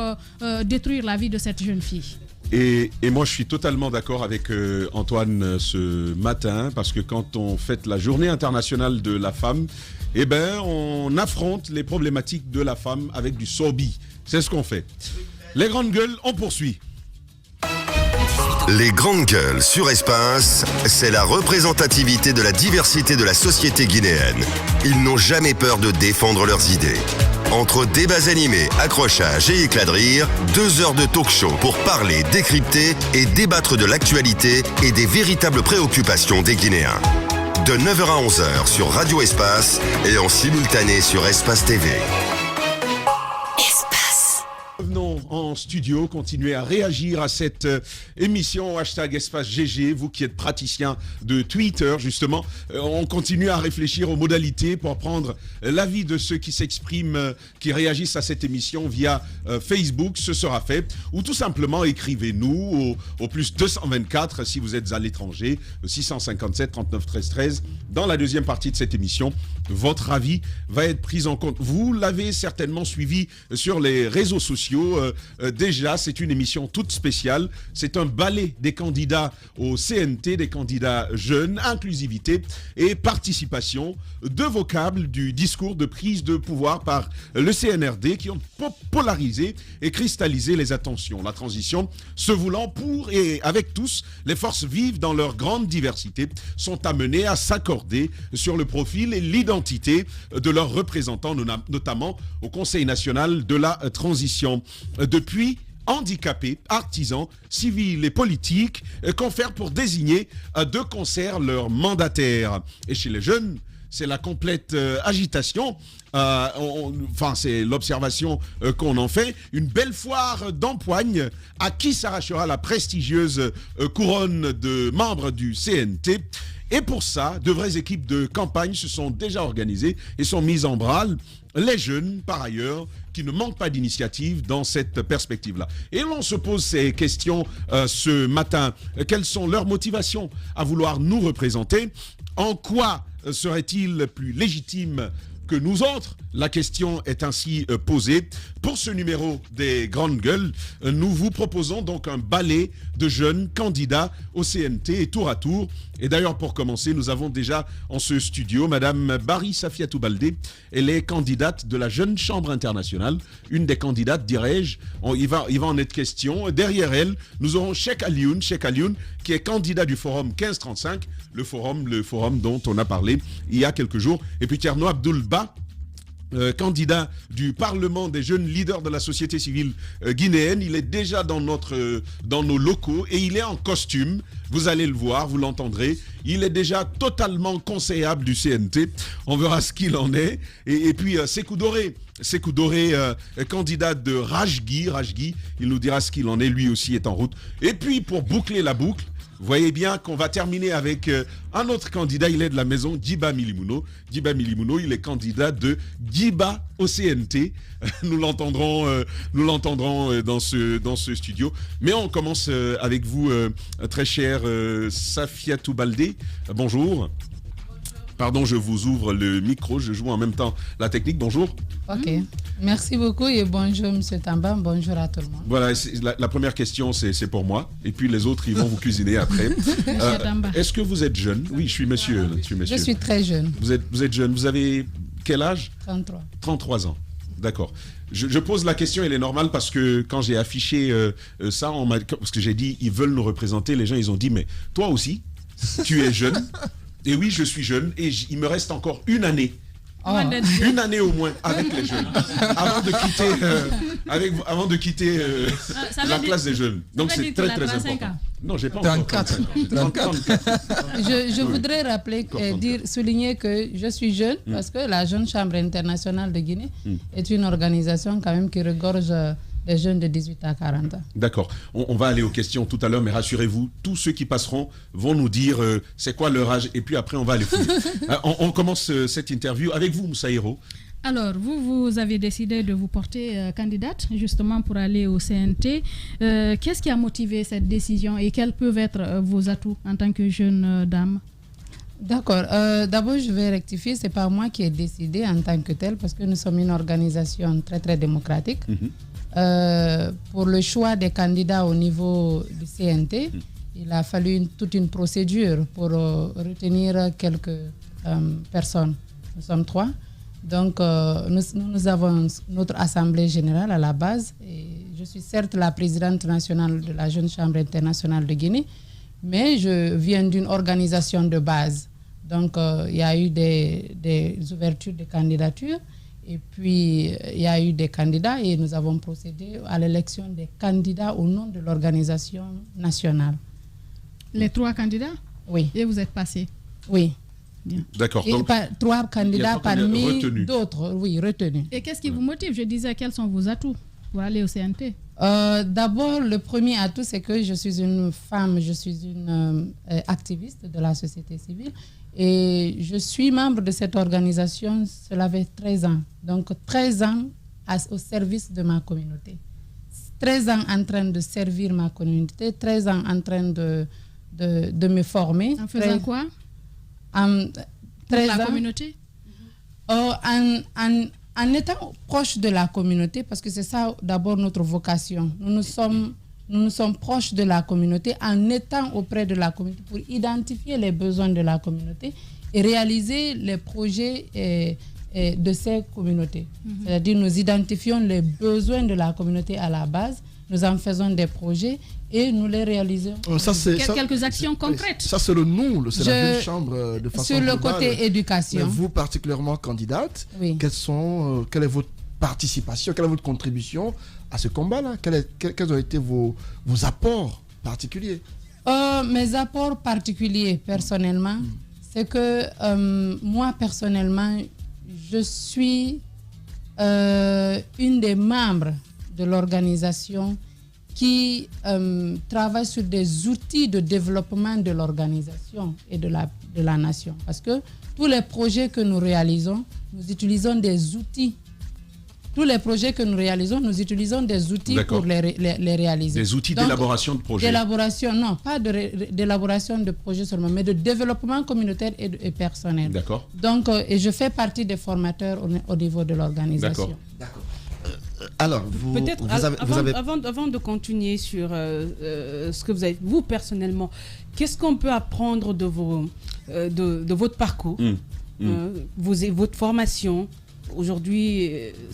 détruire la vie de cette jeune fille. Et moi, je suis totalement d'accord avec Antoine ce matin, parce que quand on fête la journée internationale de la femme, eh ben, on affronte les problématiques de la femme avec du sorbi. C'est ce qu'on fait. Les grandes gueules, on poursuit. Les grandes gueules sur Espace, c'est la représentativité de la diversité de la société guinéenne. Ils n'ont jamais peur de défendre leurs idées. Entre débats animés, accrochages et éclats de rire, 2 heures de talk-show pour parler, décrypter et débattre de l'actualité et des véritables préoccupations des Guinéens. De 9h à 11h sur Radio Espace et en simultané sur Espace TV. Revenons en studio, continuez à réagir à cette émission hashtag Espace GG, vous qui êtes praticien de Twitter justement, on continue à réfléchir aux modalités pour prendre l'avis de ceux qui s'expriment, qui réagissent à cette émission via Facebook, ce sera fait, ou tout simplement écrivez-nous au plus 224 si vous êtes à l'étranger, 657 39 13 13. Dans la deuxième partie de cette émission, votre avis va être pris en compte. Vous l'avez certainement suivi sur les réseaux sociaux. Déjà, c'est une émission toute spéciale. C'est un ballet des candidats au CNT, des candidats jeunes, inclusivité et participation, 2 vocables du discours de prise de pouvoir par le CNRD qui ont polarisé et cristallisé les attentions. La transition, se voulant pour et avec tous, les forces vives dans leur grande diversité sont amenées à s'accorder sur le profil et l'identité de leurs représentants, notamment au Conseil national de la transition. Depuis, handicapés, artisans, civils et politiques confèrent pour désigner de concert leurs mandataires. Et chez les jeunes, c'est la complète agitation. C'est l'observation qu'on en fait. Une belle foire d'empoigne à qui s'arrachera la prestigieuse couronne de membres du CNT. Et pour ça, de vraies équipes de campagne se sont déjà organisées et sont mises en branle. Les jeunes, par ailleurs, qui ne manquent pas d'initiative dans cette perspective-là. Et l'on se pose ces questions ce matin. Quelles sont leurs motivations à vouloir nous représenter? En quoi serait-il plus légitime que nous autres? La question est ainsi posée. Pour ce numéro des Grandes Gueules, nous vous proposons donc un ballet de jeunes candidats au CNT et tour à tour. Et d'ailleurs, pour commencer, nous avons déjà en ce studio Madame Barry Safiatou Baldé. Elle est candidate de la Jeune Chambre internationale, une des candidates, dirais-je. Il va en être question. Derrière elle, nous aurons Cheikh Alioune, qui est candidat du forum 1535, le forum dont on a parlé il y a quelques jours. Et puis Thierno Abdoulba, candidat du Parlement des jeunes leaders de la société civile guinéenne. Il est déjà dans nos locaux et il est en costume. Vous allez le voir, vous l'entendrez. Il est déjà totalement conseillable du CNT. On verra ce qu'il en est. Et puis Sékou Doré, candidat de Rajgi, il nous dira ce qu'il en est. Lui aussi est en route. Et puis pour boucler la boucle, vous voyez bien qu'on va terminer avec un autre candidat, il est de la maison, Djiba Milimono. Djiba Milimono, il est candidat de Djiba au CNT. Nous l'entendrons dans ce studio. Mais on commence avec vous, très cher Safiatou Baldé. Bonjour. Pardon, je vous ouvre le micro, je joue en même temps la technique. Bonjour. Ok. Merci beaucoup et bonjour M. Tamba, bonjour à tout le monde. Voilà, la première question, c'est pour moi. Et puis les autres, ils vont vous cuisiner après. Est-ce que vous êtes jeune? Oui, je suis monsieur. Je suis très jeune. Vous êtes jeune. Vous avez quel âge? 33. 33 ans. D'accord. Je pose la question, elle est normale parce que quand j'ai affiché ça, parce que j'ai dit, ils veulent nous représenter, les gens, ils ont dit, mais toi aussi, tu es jeune. Et oui, je suis jeune et il me reste encore une année. Une année au moins avec les jeunes avant de quitter la classe des jeunes. Donc c'est très très important. Non, j'ai pas encore 34. Je voudrais rappeler, souligner que je suis jeune parce que la Jeune Chambre internationale de Guinée est une organisation quand même qui regorge des jeunes de 18 à 40 ans. D'accord. On va aller aux questions tout à l'heure, mais rassurez-vous, tous ceux qui passeront vont nous dire c'est quoi leur âge et puis après on va aller fouiller. On commence cette interview avec vous, Moussa Hiro. Alors, vous avez décidé de vous porter candidate justement pour aller au CNT. Qu'est-ce qui a motivé cette décision et quels peuvent être vos atouts en tant que jeune dame? D'accord. D'abord, je vais rectifier. Ce n'est pas moi qui ai décidé en tant que tel parce que nous sommes une organisation très, très démocratique. Pour le choix des candidats au niveau du CNT, il a fallu toute une procédure pour retenir quelques personnes. Nous sommes 3. Donc, nous avons notre assemblée générale à la base. Et je suis certes la présidente nationale de la Jeune Chambre internationale de Guinée, mais je viens d'une organisation de base. Donc, il y a eu des ouvertures de candidatures. Et puis, il y a eu des candidats et nous avons procédé à l'élection des candidats au nom de l'organisation nationale. Les 3 candidats? Oui. Et vous êtes passé? Oui. Bien. D'accord. Donc, 3 candidats parmi d'autres, oui, retenus. Et qu'est-ce qui vous motive? Je disais, quels sont vos atouts pour aller au CNT? D'abord, le premier atout, c'est que je suis une femme, je suis une activiste de la société civile. Et je suis membre de cette organisation, cela fait 13 ans. Donc 13 ans au service de ma communauté. 13 ans en train de servir ma communauté, 13 ans en train de me former. En faisant quoi? La communauté? En étant proche de la communauté, parce que c'est ça d'abord notre vocation. Nous nous sommes proches de la communauté en étant auprès de la communauté pour identifier les besoins de la communauté et réaliser les projets de ces communautés. C'est-à-dire nous identifions les besoins de la communauté à la base, nous en faisons des projets et nous les réalisons. Quelques actions concrètes. Ça, c'est le nom, c'est la Jeune Chambre de façon sur le globale. côté éducation. Mais vous, particulièrement candidate, oui. Quelle est votre participation, quelle est votre contribution à ce combat-là? Quels ont été vos apports particuliers? Mes apports particuliers, personnellement, c'est que moi, personnellement, je suis une des membres de l'organisation qui travaille sur des outils de développement de l'organisation et de la nation. Parce que tous les projets que nous réalisons, nous utilisons des outils. Tous les projets que nous réalisons, nous utilisons des outils pour les réaliser. Des outils d'élaboration de projets. D'élaboration, non, pas d'élaboration de projets seulement, mais de développement communautaire et personnel. D'accord. Donc, et je fais partie des formateurs au niveau de l'organisation. D'accord. Alors, peut-être avant de continuer sur ce que vous avez, vous personnellement, qu'est-ce qu'on peut apprendre de votre parcours, votre formation? Aujourd'hui,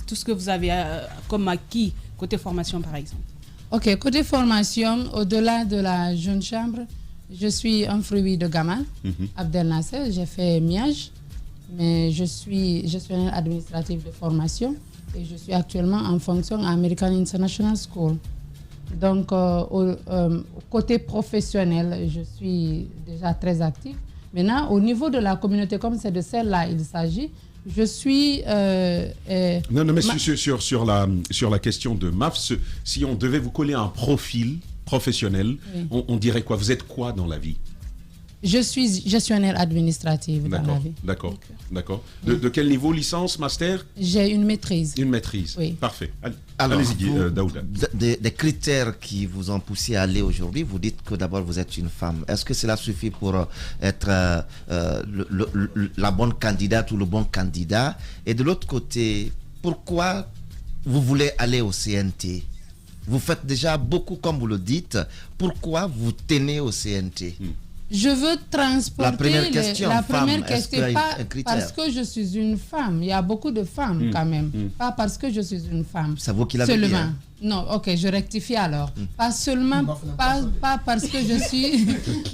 tout ce que vous avez comme acquis côté formation, par exemple. Ok, côté formation, au-delà de la Jeune Chambre, je suis un fruit de Gamal, Abdel Nasser. J'ai fait MIAGE, mais je suis gestionnaire administratif de formation et je suis actuellement en fonction à American International School. Donc, côté professionnel, je suis déjà très active. Maintenant, au niveau de la communauté, comme c'est de celle-là il s'agit, je suis... non, mais sur la question de MAF, si on devait vous coller un profil professionnel, on dirait quoi? Vous êtes quoi dans la vie? Je suis gestionnaire administratif dans la vie. D'accord. De quel niveau? Licence, master? J'ai une maîtrise. Une maîtrise, oui. Parfait. Alors, allez-y, Daouda. Des critères qui vous ont poussé à aller aujourd'hui, vous dites que d'abord vous êtes une femme. Est-ce que cela suffit pour être la bonne candidate ou le bon candidat? Et de l'autre côté, pourquoi vous voulez aller au CNT, vous faites déjà beaucoup comme vous le dites. Pourquoi vous tenez au CNT? Je veux transporter la première question. Parce que je suis une femme. Il y a beaucoup de femmes quand même. Pas parce que je suis une femme. C'est vous qui l'avez dit. Hein? Non, ok, je rectifie alors. Pas seulement, pas parce que je suis,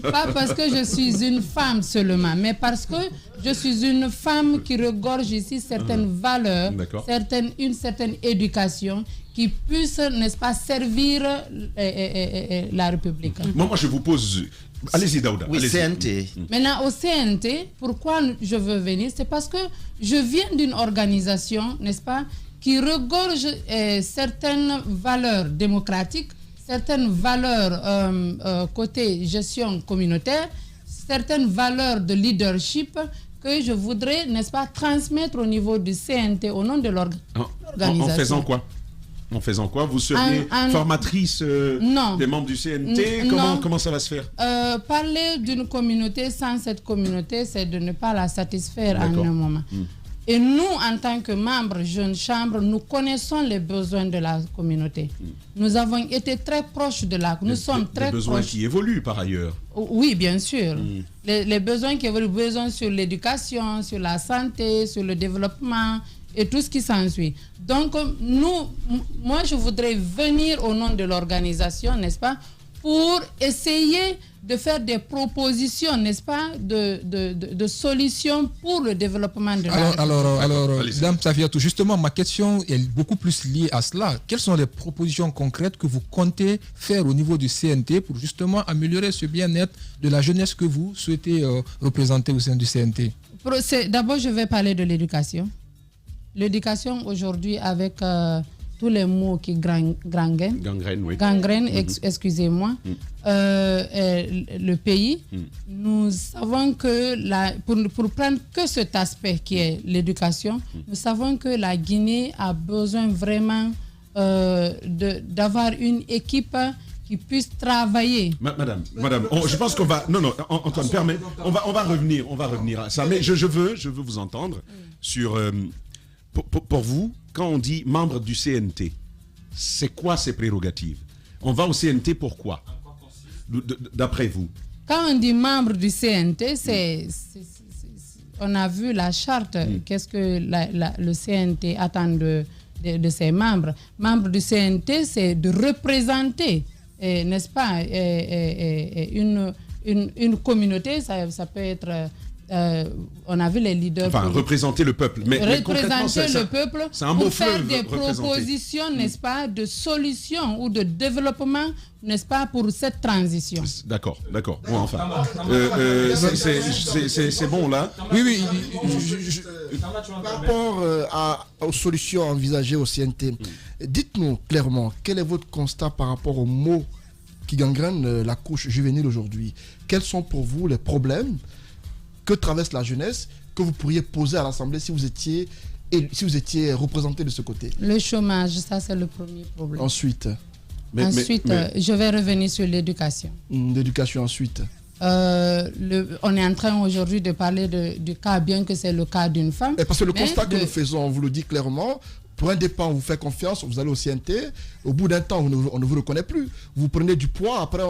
pas parce que je suis une femme seulement, mais parce que je suis une femme qui regorge ici certaines valeurs, une certaine éducation qui puisse, n'est-ce pas, servir la République. Moi, je vous pose... Allez-y, Daouda. Oui, CNT. Maintenant, au CNT, pourquoi je veux venir? C'est parce que je viens d'une organisation, n'est-ce pas, qui regorge certaines valeurs démocratiques, certaines valeurs côté gestion communautaire, certaines valeurs de leadership que je voudrais, n'est-ce pas, transmettre au niveau du CNT au nom de l'organisation. En faisant quoi? En faisant quoi? Vous seriez formatrice des membres du CNT? Comment ça va se faire? Parler d'une communauté sans cette communauté, c'est de ne pas la satisfaire en un moment. Et nous, en tant que membres Jeune Chambre, nous connaissons les besoins de la communauté. Nous avons été très proches de la... Nous sommes très proches. Les besoins qui évoluent par ailleurs. Oui, bien sûr. Les besoins qui évoluent, besoins sur l'éducation, sur la santé, sur le développement et tout ce qui s'ensuit. Donc, moi, je voudrais venir au nom de l'organisation, n'est-ce pas, pour essayer de faire des propositions, n'est-ce pas, de solutions pour le développement de la... Alors, Dame Safiatou, justement, ma question est beaucoup plus liée à cela. Quelles sont les propositions concrètes que vous comptez faire au niveau du CNT pour justement améliorer ce bien-être de la jeunesse que vous souhaitez représenter au sein du CNT? D'abord, je vais parler de l'éducation. L'éducation aujourd'hui avec tous les mots qui gangrènent, excusez-moi, le pays, nous savons que pour prendre que cet aspect qui est l'éducation, nous savons que la Guinée a besoin vraiment d'avoir une équipe qui puisse travailler. Madame, je pense qu'on va... Non, Antoine, permets, on va revenir à ça, mais je veux vous entendre sur... Pour vous, quand on dit membre du CNT, c'est quoi ces prérogatives? On va au CNT pourquoi? D'après vous? Quand on dit membre du CNT, on a vu la charte. Qu'est-ce que le CNT attend de ses membres? Membre du CNT, c'est de représenter, n'est-ce pas, une communauté. Ça peut être... on a vu les leaders... Enfin, représenter le peuple. Mais représenter le peuple pour faire des propositions, n'est-ce pas, de solutions ou de développement, n'est-ce pas, pour cette transition. D'accord. Bon, enfin. C'est bon, là? Oui. Par rapport aux solutions envisagées au CNT, dites-nous clairement, quel est votre constat par rapport aux mots qui gangrènent la couche juvénile aujourd'hui? Quels sont pour vous les problèmes que traverse la jeunesse, que vous pourriez poser à l'Assemblée si vous étiez représenté de ce côté? Le chômage, ça c'est le premier problème. Ensuite, je vais revenir sur l'éducation. L'éducation ensuite. On est en train aujourd'hui de parler du cas, bien que c'est le cas d'une femme. Parce que le constat que nous faisons, on vous le dit clairement, pour un départ, on vous fait confiance, vous allez au CNT, au bout d'un temps, on ne vous reconnaît plus. Vous prenez du poids, après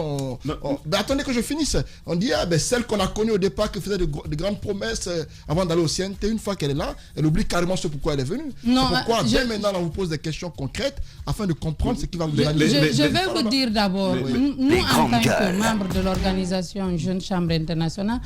attendez que je finisse. On dit, celle qu'on a connue au départ, qui faisait de grandes promesses avant d'aller au CNT, une fois qu'elle est là, elle oublie carrément ce pourquoi elle est venue. Non, pourquoi, dès maintenant, on vous pose des questions concrètes, afin de comprendre ce qui va vous donner. Je vais vous dire d'abord, nous, en tant que membres de l'organisation Jeune Chambre Internationale,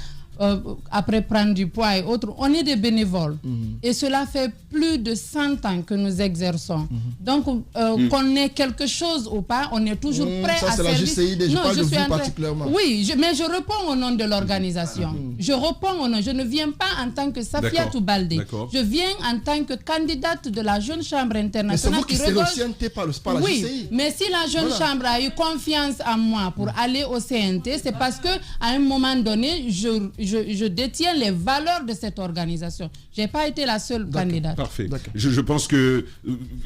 après prendre du poids et autres, on est des bénévoles. Et cela fait plus de 100 ans que nous exerçons. Donc, qu'on ait quelque chose ou pas, on est toujours prêt à servir. Ça, c'est la GCID, je parle de vous particulièrement. Oui, mais je réponds au nom de l'organisation. Je réponds au nom. Je ne viens pas en tant que Safiatou Baldé. Je viens en tant que candidate de la Jeune Chambre Internationale. Mais c'est vous qui CNT par la GCI. Oui, mais si la Jeune Chambre a eu confiance en moi pour aller au CNT, c'est parce qu'à un moment donné, je détiens les valeurs de cette organisation. Je n'ai pas été la seule candidate. Parfait. Je pense que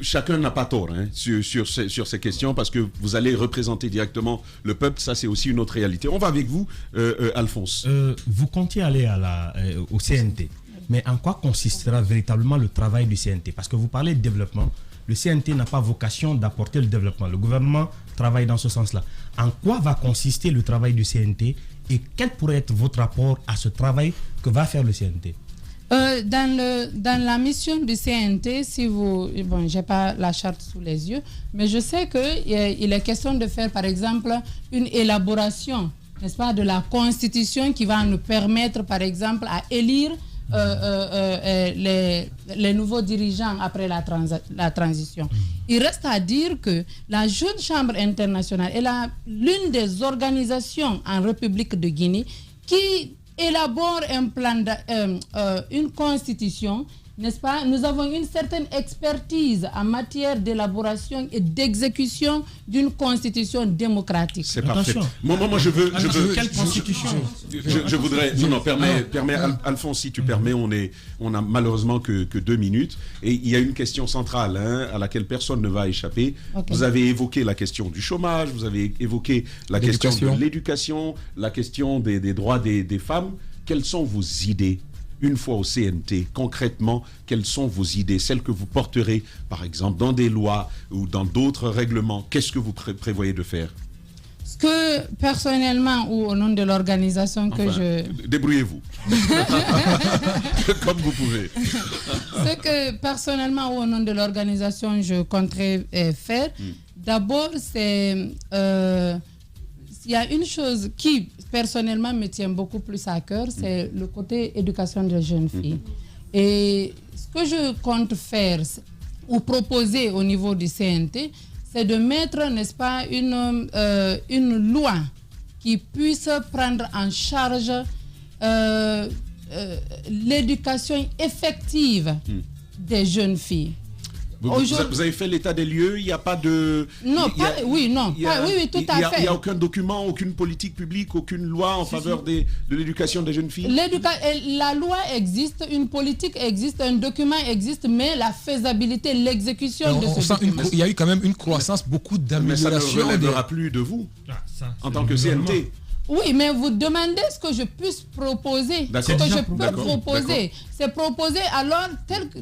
chacun n'a pas tort sur ces questions, parce que vous allez représenter directement le peuple. Ça, c'est aussi une autre réalité. On va avec vous, Alphonse. Vous comptiez aller au CNT. Mais en quoi consistera véritablement le travail du CNT? Parce que vous parlez de développement, le CNT n'a pas vocation d'apporter le développement. Le gouvernement travaille dans ce sens-là. En quoi va consister le travail du CNT et quel pourrait être votre rapport à ce travail que va faire le CNT? Dans la mission du CNT, bon, j'ai pas la charte sous les yeux, mais je sais qu'il est question de faire, par exemple, une élaboration, n'est-ce pas, de la Constitution qui va nous permettre, par exemple, à élire les nouveaux dirigeants après la transition. Il reste à dire que la Jeune Chambre internationale est l'une des organisations en République de Guinée qui élabore une constitution, n'est-ce pas? Nous avons une certaine expertise en matière d'élaboration et d'exécution d'une constitution démocratique. C'est parfait. Moi, je veux. Quelle constitution? Je voudrais. Non, permets, Alphonse, si tu permets, on a malheureusement que 2 minutes. Et il y a une question centrale à laquelle personne ne va échapper. Okay. Vous avez évoqué la question du chômage, vous avez évoqué la question de l'éducation, la question des droits des femmes. Quelles sont vos idées? Une fois au CNT, concrètement, quelles sont vos idées, celles que vous porterez, par exemple, dans des lois ou dans d'autres règlements? Qu'est-ce que vous prévoyez de faire? Ce que, personnellement, ou au nom de l'organisation Débrouillez-vous. Comme vous pouvez. Ce que, personnellement, ou au nom de l'organisation, je compterais faire, d'abord, c'est... il y a une chose qui, personnellement, me tient beaucoup plus à cœur, c'est le côté éducation des jeunes filles. Et ce que je compte faire ou proposer au niveau du CNT, c'est de mettre, n'est-ce pas, une loi qui puisse prendre en charge l'éducation effective des jeunes filles. Vous avez fait l'état des lieux, il n'y a pas de... Non, tout à fait. Il n'y a aucun document, aucune politique publique, aucune loi en faveur de l'éducation des jeunes filles? La loi existe, une politique existe, un document existe, mais la faisabilité, l'exécution de ce document... Il y a eu quand même une croissance, beaucoup d'améliorations. Mais ça ne relèvera plus de vous, en tant que CNT. Oui, mais vous demandez ce que je puisse proposer. Ce que je peux proposer. C'est proposer alors tel que...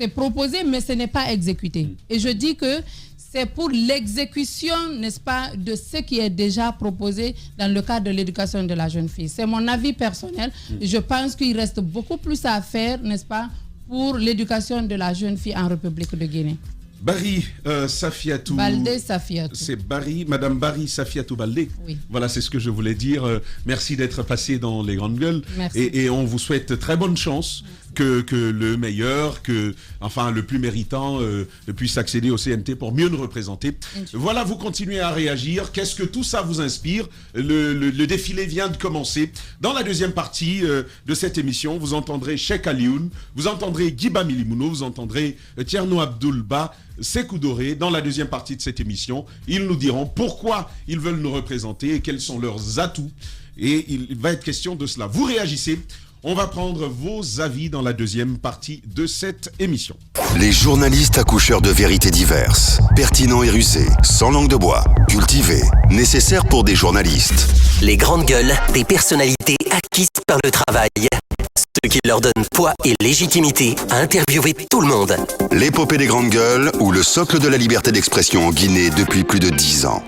C'est proposé, mais ce n'est pas exécuté. Et je dis que c'est pour l'exécution, n'est-ce pas, de ce qui est déjà proposé dans le cadre de l'éducation de la jeune fille. C'est mon avis personnel. Je pense qu'il reste beaucoup plus à faire, n'est-ce pas, pour l'éducation de la jeune fille en République de Guinée. Barry Safiatou. Baldé Safiatou. C'est Madame Barry Safiatou Baldé. Oui. Voilà, c'est ce que je voulais dire. Merci d'être passé dans les grandes gueules. Merci. Et on vous souhaite très bonne chance. Que le meilleur, le plus méritant puisse accéder au CNT pour mieux nous représenter. Voilà, vous continuez à réagir. Qu'est-ce que tout ça vous inspire? Le défilé vient de commencer. Dans la deuxième partie de cette émission, vous entendrez Cheikh Alioune, vous entendrez Guiba Milimouno, vous entendrez Tierno Abdoulba, Sékou Doré. Dans la deuxième partie de cette émission, ils nous diront pourquoi ils veulent nous représenter et quels sont leurs atouts. Et il va être question de cela. Vous réagissez. On va prendre vos avis dans la deuxième partie de cette émission. Les journalistes accoucheurs de vérités diverses, pertinents et rusés, sans langue de bois, cultivés, nécessaires pour des journalistes. Les grandes gueules des personnalités acquises par le travail. Ce qui leur donne poids et légitimité à interviewer tout le monde. L'épopée des grandes gueules ou le socle de la liberté d'expression en Guinée depuis plus de 10 ans.